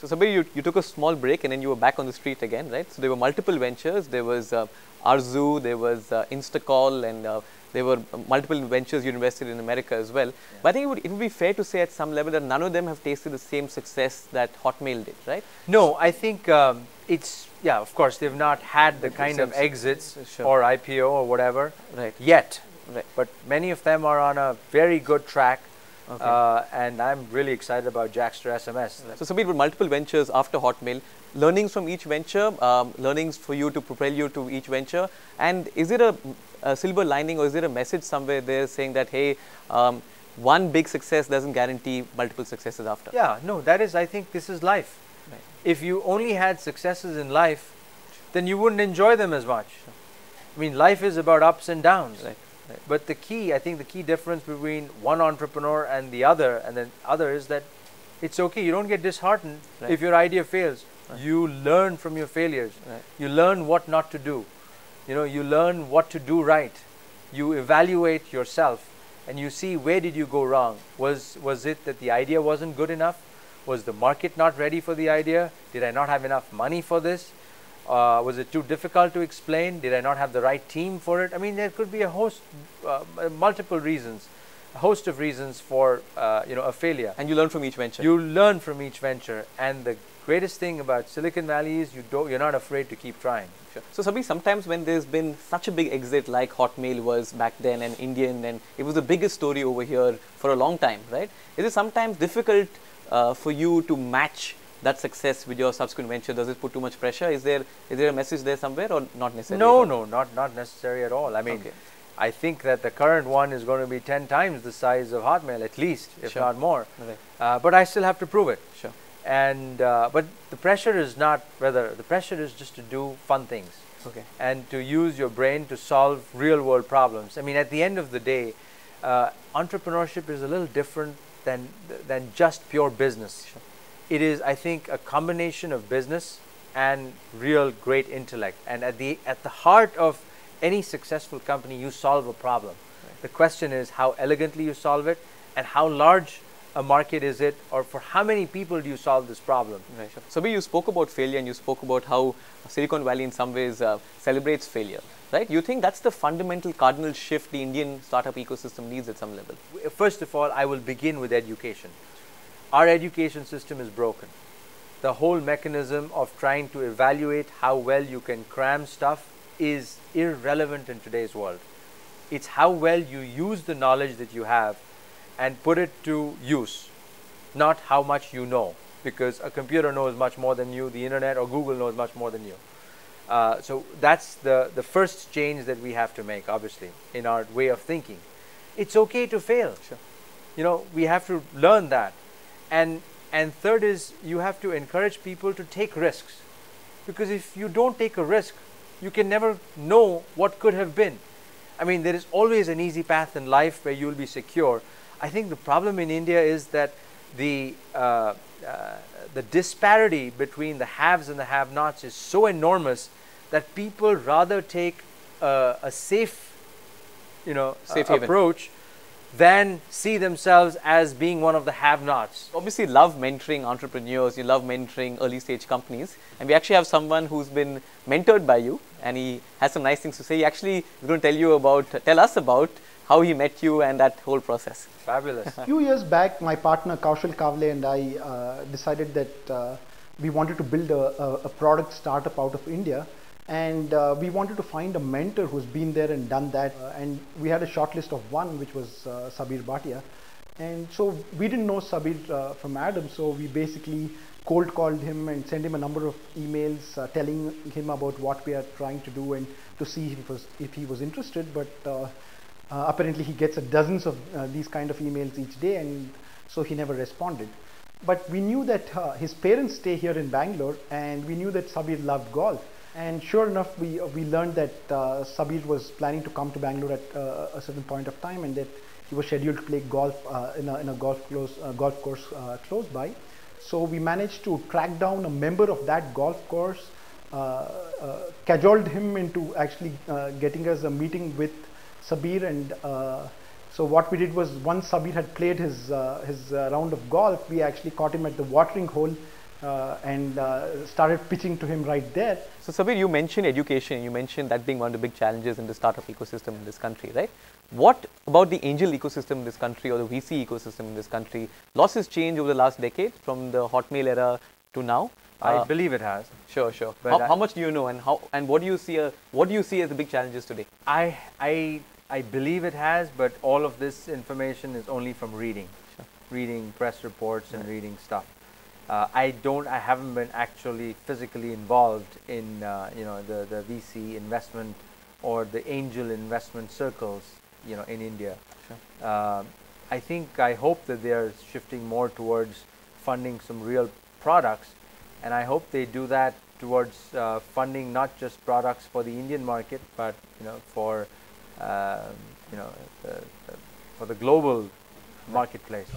So Sabeer, you took a small break and then you were back on the street again, right? So there were multiple ventures. There was Arzu, there was Instacall, and there were multiple ventures you invested in America as well. Yeah. But I think it would be fair to say at some level that none of them have tasted the same success that Hotmail did, right? No, I think it's, yeah, of course, they've not had the kind of exits Sure. or IPO or whatever Right. yet. Right. But many of them are on a very good track. Okay. And I'm really excited about Jackster SMS. So Sabeer, with multiple ventures after Hotmail, learnings from each venture, learnings for you to propel you to each venture, and is it a silver lining or is there a message somewhere there saying that, hey, one big success doesn't guarantee multiple successes after? Yeah, no, that is, I think this is life. Right. If you only had successes in life, then you wouldn't enjoy them as much. I mean, life is about ups and downs. Right. Right. But the key, I think the key difference between one entrepreneur and the other is that it's okay. You don't get disheartened Right. if your idea fails. Right. You learn from your failures. Right. You learn what not to do. You know, you learn what to do right. You evaluate yourself and you see where did you go wrong. Was it that the idea wasn't good enough? Was the market not ready for the idea? Did I not have enough money for this? Was it too difficult to explain? Did I not have the right team for it? I mean, there could be a host, multiple reasons, a host of reasons for a failure. And you learn from each venture. You learn from each venture, and the greatest thing about Silicon Valley is you're not afraid to keep trying. Sure. So Sabeer, sometimes when there's been such a big exit like Hotmail was back then and Indian, and it was the biggest story over here for a long time, right? Is it sometimes difficult for you to match that success with your subsequent venture? Does it put too much pressure? Is there a message there somewhere or not necessarily? No, not necessary at all. I mean, okay. I think that the current one is going to be 10 times the size of Hotmail at least, if Sure. not more. Right. But I still have to prove it. Sure. And but the pressure is not whether, the pressure is just to do fun things. Okay. And to use your brain to solve real world problems. I mean, at the end of the day, entrepreneurship is a little different than just pure business. Sure. It is, I think, a combination of business and real great intellect. And at the heart of any successful company, you solve a problem. Right. The question is how elegantly you solve it and how large a market is it, or for how many people do you solve this problem? Right. Sure. Sabeer, you spoke about failure and you spoke about how Silicon Valley in some ways celebrates failure, right? You think that's the fundamental cardinal shift the Indian startup ecosystem needs at some level? First of all, I will begin with education. Our education system is broken. The whole mechanism of trying to evaluate how well you can cram stuff is irrelevant in today's world. It's how well you use the knowledge that you have and put it to use, not how much you know, because a computer knows much more than you, the internet or Google knows much more than you. So that's the first change that we have to make, obviously, in our way of thinking. It's okay to fail. Sure. You know, we have to learn that. And third is you have to encourage people to take risks, because if you don't take a risk, you can never know what could have been. I mean, there is always an easy path in life where you will be secure. I think the problem in India is that the disparity between the haves and the have-nots is so enormous that people rather take a safe, approach than see themselves as being one of the have-nots. Obviously, love mentoring entrepreneurs, you love mentoring early stage companies, and we actually have someone who's been mentored by you, and he has some nice things to say. He actually is going to tell us about how he met you and that whole process. Fabulous. A few years back, my partner Kaushal Kavle and I decided that we wanted to build a product startup out of India, and we wanted to find a mentor who's been there and done that, and we had a short list of one, which was Sabeer Bhatia. And so we didn't know Sabeer from Adam, so we basically cold called him and sent him a number of emails telling him about what we are trying to do and to see if he was interested. But apparently he gets dozens of these kind of emails each day, and so he never responded. But we knew that his parents stay here in Bangalore, and we knew that Sabeer loved golf. And sure enough, we learned that Sabeer was planning to come to Bangalore at a certain point of time, and that he was scheduled to play golf in a golf course close by. So we managed to track down a member of that golf course, cajoled him into actually getting us a meeting with Sabeer. And so what we did was, once Sabeer had played his round of golf, we actually caught him at the watering hole and started pitching to him right there. So Sabeer, you mentioned education, you mentioned that being one of the big challenges in the startup ecosystem in this country, right? What about the angel ecosystem in this country or the VC ecosystem in this country? Lots has changed over the last decade from the Hotmail era to now. I believe it has. Sure, sure. But How much do you know, and what do you see as the big challenges today? I believe it has, but all of this information is only from reading, reading press reports and reading stuff. I haven't been actually physically involved in the VC investment or the angel investment circles in India. Sure. I hope that they are shifting more towards funding some real products, and I hope they do that towards funding not just products for the Indian market, but for for the global marketplace.